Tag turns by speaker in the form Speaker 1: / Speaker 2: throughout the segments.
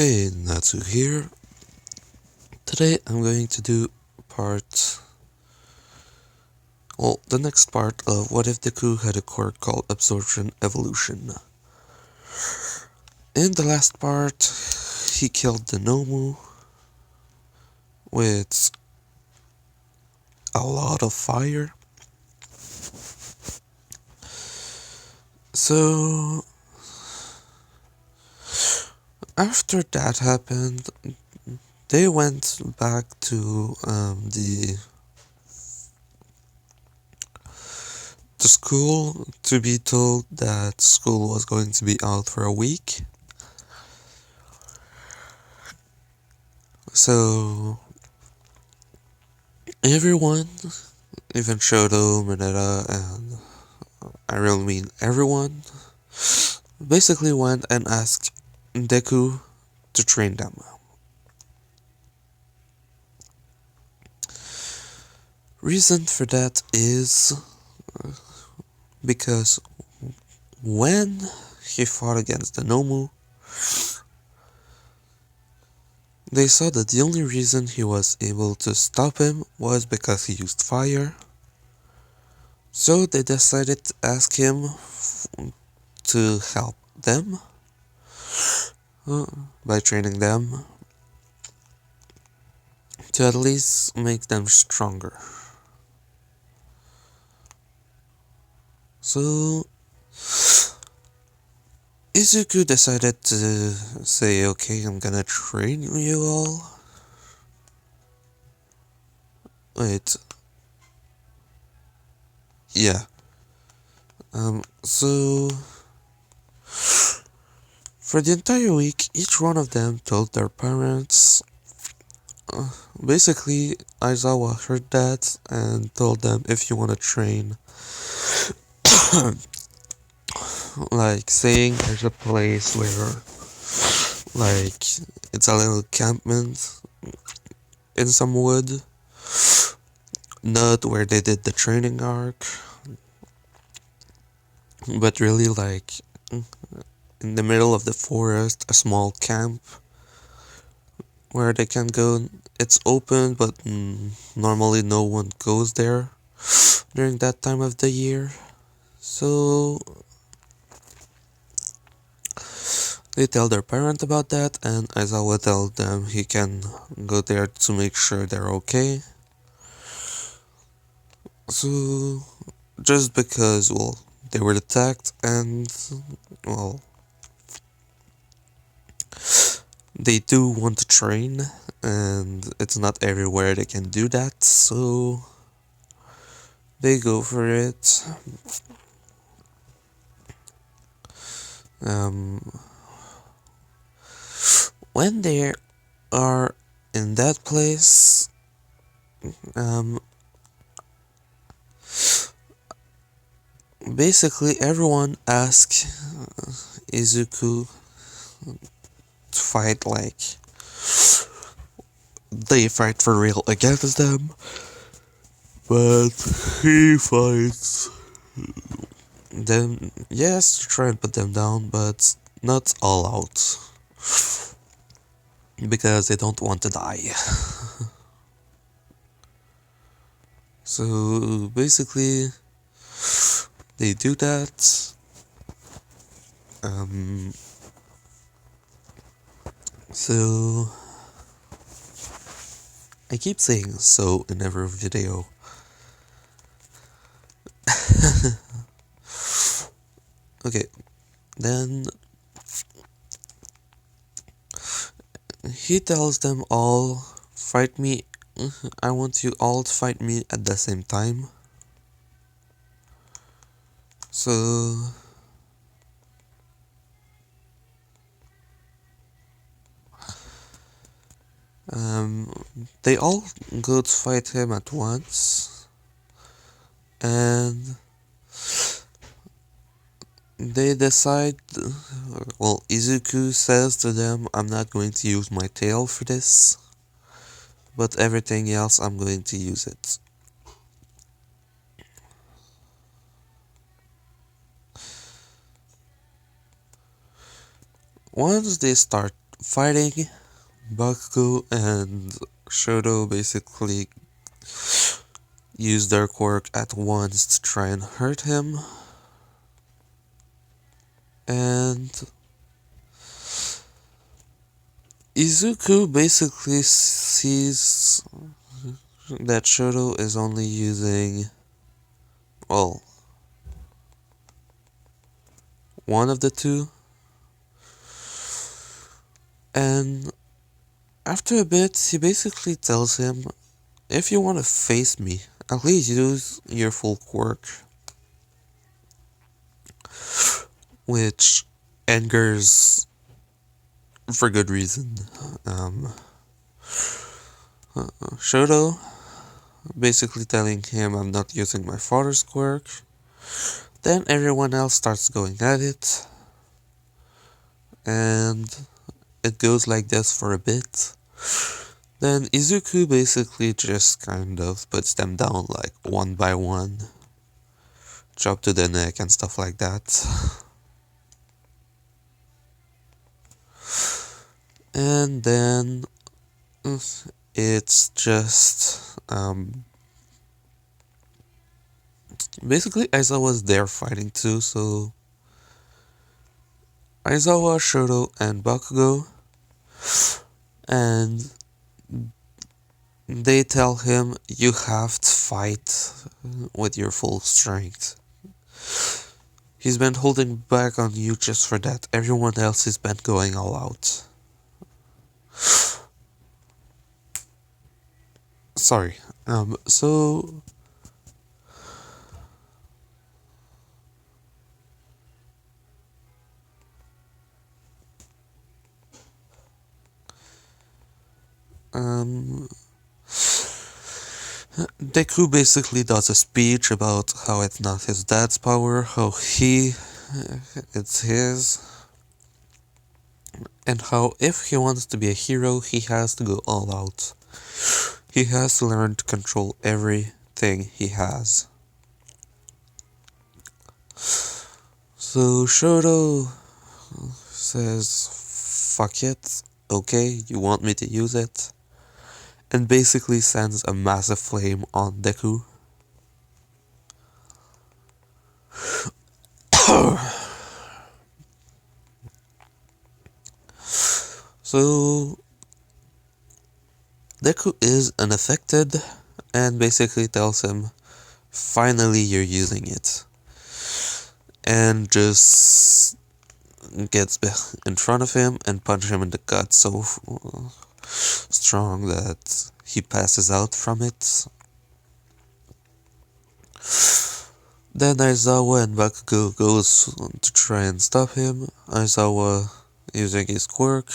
Speaker 1: Hey, Natsu here. Today I'm going to do the next part of What If Deku had a quirk called Absorption Evolution. In the last part, he killed the Nomu with a lot of fire. So, after that happened, they went back to the school to be told that school was going to be out for a week. So everyone, even Shoto, Mineta, and I really mean everyone, basically went and asked Deku to train them. Reason for that is because when he fought against the Nomu, they saw that the only reason he was able to stop him was because he used fire. So they decided to ask him to help them by training them to at least make them stronger. So Izuku decided to say, okay, I'm gonna train you all. Wait. Yeah. So for the entire week, each one of them told their parents. Basically, Aizawa heard that and told them, if you want to train, like saying there's a place where, like, it's a little encampment in some wood, not where they did the training arc, but really like in the middle of the forest, a small camp where they can go. It's open, but normally no one goes there during that time of the year. So they tell their parent about that, and Aizawa tell them he can go there to make sure they're okay. So just because, well, they were attacked and, well, they do want to train, and it's not everywhere they can do that, so they go for it. When they are in that place, basically everyone asks Izuku to fight, like, they fight for real against them, but he fights them, yes, to try and put them down, but not all out, because they don't want to die. So basically, they do that. So I keep saying so in every video. Okay, then he tells them all, fight me. I want you all to fight me at the same time. So they all go to fight him at once, and they decide, well, Izuku says to them, I'm not going to use my tail for this, but everything else I'm going to use it. Once they start fighting, Bakugo and Shoto basically use their quirk at once to try and hurt him. And Izuku basically sees that Shoto is only using, well, one of the two. And after a bit, he basically tells him, if you want to face me, at least use your full quirk. Which angers for good reason. Shoto basically telling him I'm not using my father's quirk. Then everyone else starts going at it. And it goes like this for a bit. Then Izuku basically just kind of puts them down like one by one. Chop to the neck and stuff like that. And then it's just basically Aizawa's there fighting too, so Aizawa, Shoto, and Bakugo, and they tell him you have to fight with your full strength. He's been holding back on you just for that. Everyone else has been going all out. Sorry. Deku basically does a speech about how it's not his dad's power, how it's his, and how if he wants to be a hero, he has to go all out. He has to learn to control everything he has. So Shoto says, fuck it, okay, you want me to use it? And basically sends a massive flame on Deku. So Deku is unaffected and basically tells him, finally you're using it. And just gets in front of him and punches him in the gut so strong that he passes out from it. Then Aizawa and Bakugo goes to try and stop him. Aizawa using his quirk.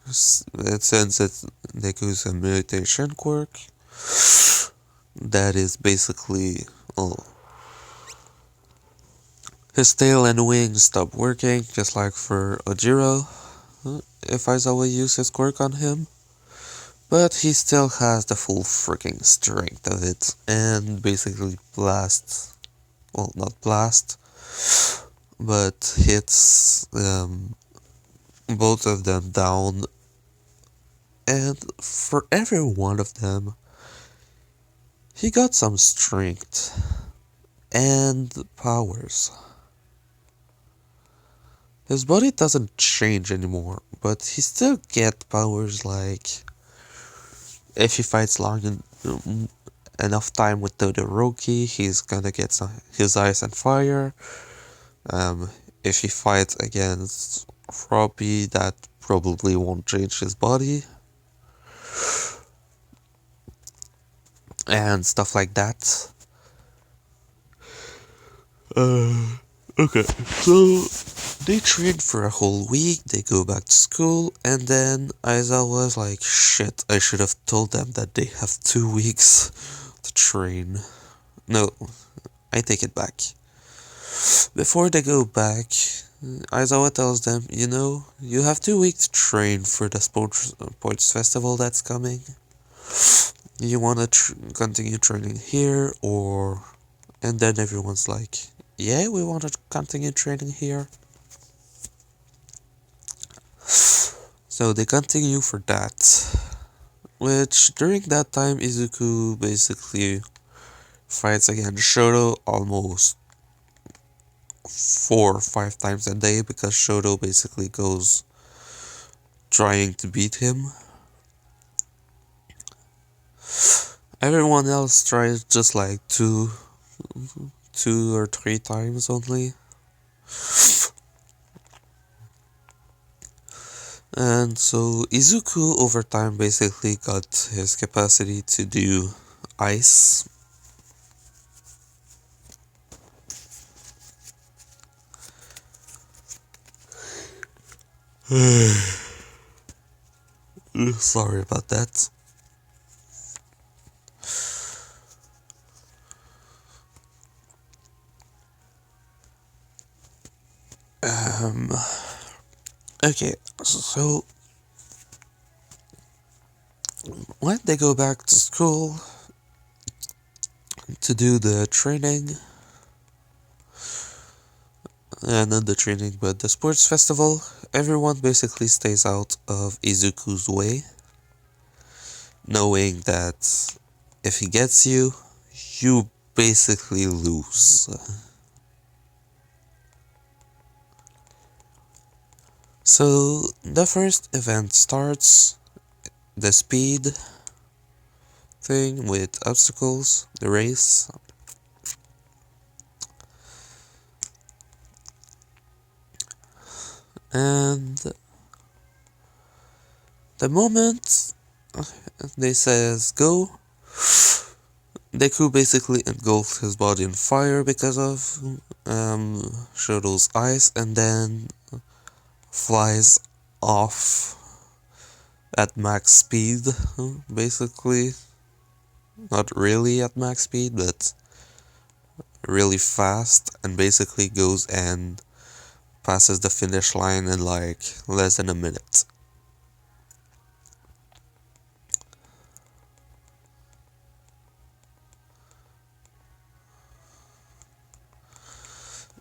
Speaker 1: It sends it Deku's a mutation quirk. That is basically his tail and wings stop working, just like for Ojiro, if Aizawa used his quirk on him. But he still has the full freaking strength of it, and basically blasts, well, not blast, but hits both of them down. And for every one of them, he got some strength and powers. His body doesn't change anymore, but he still gets powers like if he fights long enough time with Todoroki, he's gonna get his eyes on fire. If he fights against Froppy, that probably won't change his body. And stuff like that. Okay, so they train for a whole week, they go back to school, and then Aizawa was like, shit, I should have told them that they have 2 weeks to train. No, I take it back. Before they go back, Aizawa tells them, you have 2 weeks to train for the sports festival that's coming. You want to continue training here, or... And then everyone's like, yeah, we want to continue training here. So So they continue for that. Which, during that time, Izuku basically fights against Shoto almost 4 or 5 times a day because Shoto basically goes trying to beat him. Everyone else tries just like two or 3 times only. And so Izuku over time basically got his capacity to do ice. Sorry about that. Okay, so when they go back to school to do the training, not the training but the sports festival, everyone basically stays out of Izuku's way, knowing that if he gets you, you basically lose. So the first event starts, the speed thing with obstacles, the race. And the moment they says go, Deku basically engulfs his body in fire because of Shoto's ice, and then flies off at max speed, basically. Not really at max speed, but really fast, and basically goes and passes the finish line in like less than a minute.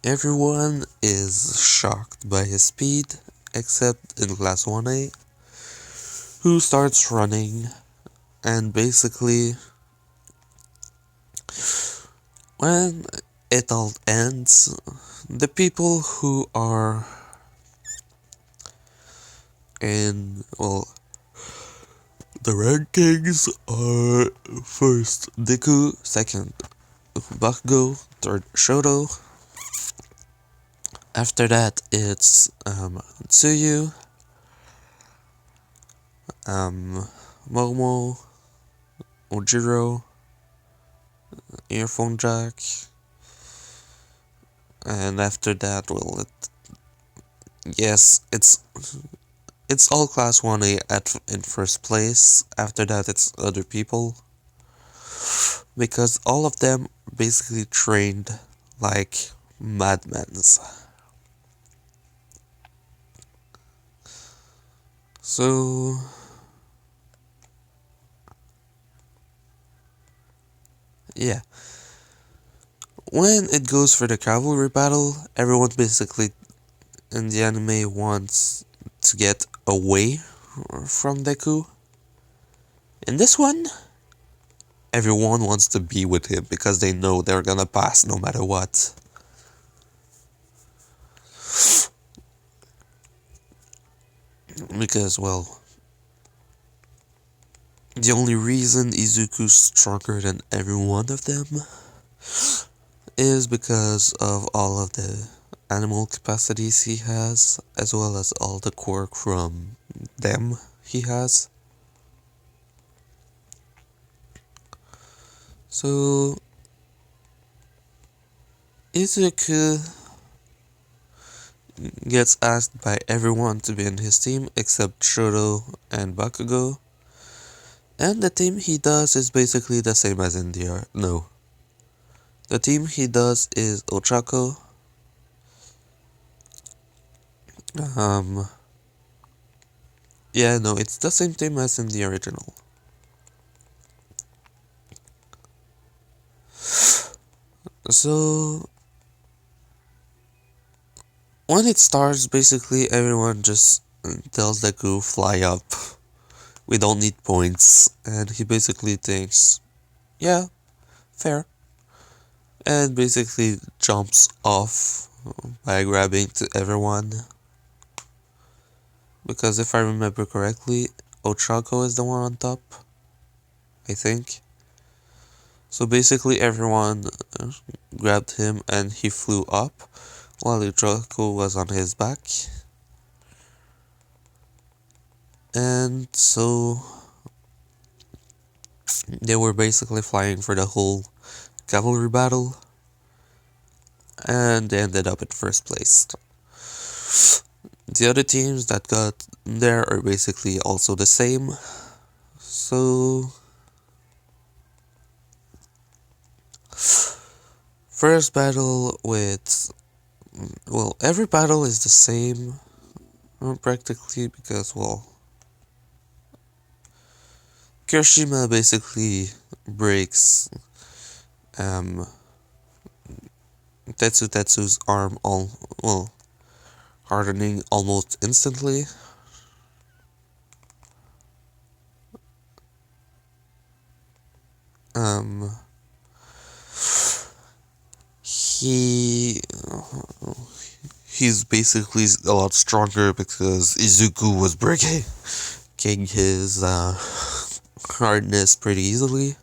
Speaker 1: Everyone is shocked by his speed, except in Class 1A, who starts running, and basically, when it all ends, the people who are in, well, the rankings are first Deku, second Bakugo, third Shoto. After that, it's Tsuyu, Momo, Ojiro, Earphone Jack, and after that, well, yes, it's all Class 1A in first place. After that, it's other people, because all of them basically trained like madmen. So yeah, when it goes for the cavalry battle, everyone basically in the anime wants to get away from Deku. In this one, everyone wants to be with him because they know they're gonna pass no matter what. Because, well, the only reason Izuku's stronger than every one of them is because of all of the animal capacities he has, as well as all the quirk from them he has. So, Izuku gets asked by everyone to be in his team except Shoto and Bakugo. And the team he does is basically the same as in the art. No. The team he does is Ochako. Yeah, no, it's the same team as in the original. So, when it starts, basically everyone just tells Deku, fly up. We don't need points. And he basically thinks, yeah, fair. And basically jumps off by grabbing to everyone. Because if I remember correctly, Ochako is the one on top, I think. So basically everyone grabbed him and he flew up, while Ochako was on his back. And so they were basically flying for the whole cavalry battle, and they ended up in first place. The other teams that got there are basically also the same. So first battle with, well, every battle is the same practically, because, well, Kirishima basically breaks Tetsu's arm hardening almost instantly. He's basically a lot stronger because Izuku was breaking his hardness pretty easily.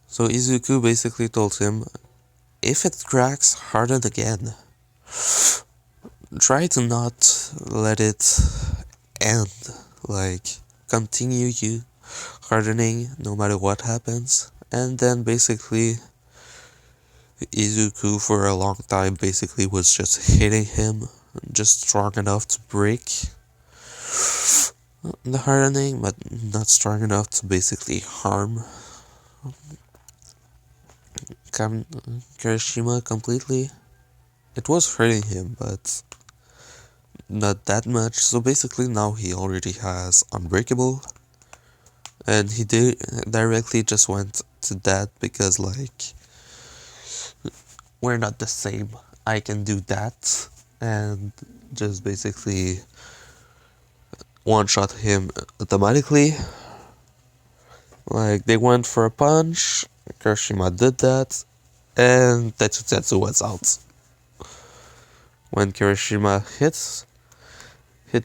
Speaker 1: So Izuku basically told him, if it cracks, harden again. Try to not let it end. Like, continue you hardening no matter what happens. And then basically Izuku for a long time basically was just hitting him, just strong enough to break the hardening, but not strong enough to basically harm Kirishima completely. It was hurting him, but not that much. So basically now he already has Unbreakable, and he directly just went to that because, like, we're not the same. I can do that, and just basically one-shot him automatically. Like, they went for a punch, Kirishima did that, and Tetsu was out. When Kirishima hit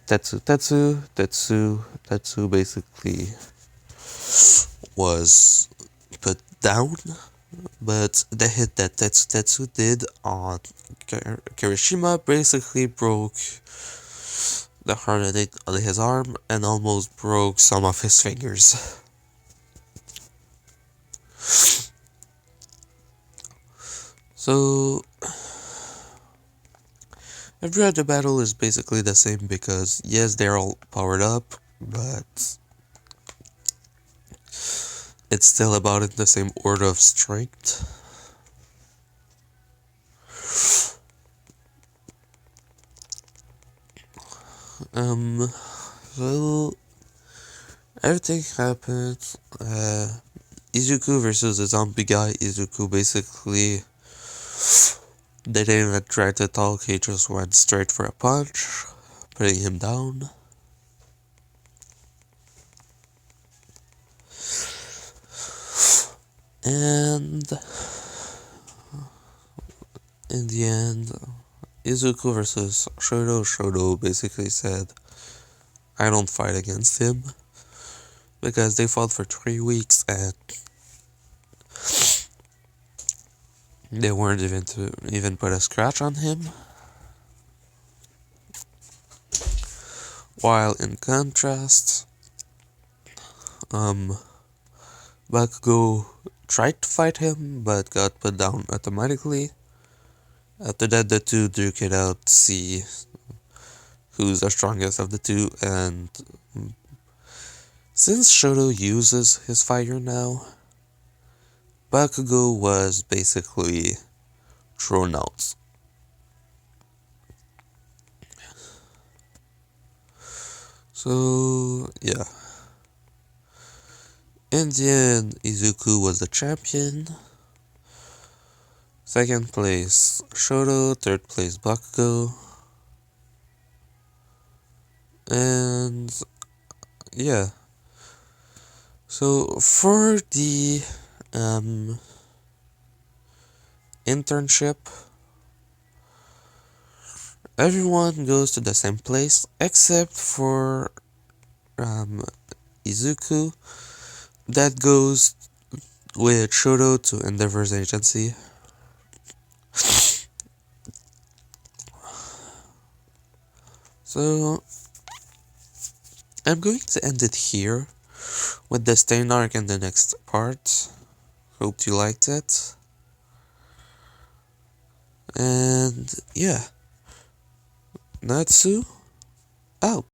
Speaker 1: Tetsu basically was put down, but the hit that Tetsu did on Kirishima basically broke the hardening on his arm and almost broke some of his fingers. So every other battle is basically the same because, yes, they're all powered up, but it's still about in the same order of strength. So everything happened. Izuku versus the zombie guy. Izuku basically didn't even try to talk, he just went straight for a punch, putting him down. And in the end, Izuku versus Shoto basically said, I don't fight against him, because they fought for 3 weeks and they weren't even put a scratch on him. While in contrast, Bakugo tried to fight him, but got put down automatically. After that, the two duke it out to see who's the strongest of the two, and since Shoto uses his fire now, Bakugo was basically thrown out. So, yeah. In the end, Izuku was the champion. Second place, Shoto. Third place, Bakugo. And yeah, so for the um, internship, everyone goes to the same place except for um, Izuku, that goes with Shoto to Endeavor's agency. So I'm going to end it here with the Stain arc in the next part. Hope you liked it. And yeah, Natsu out.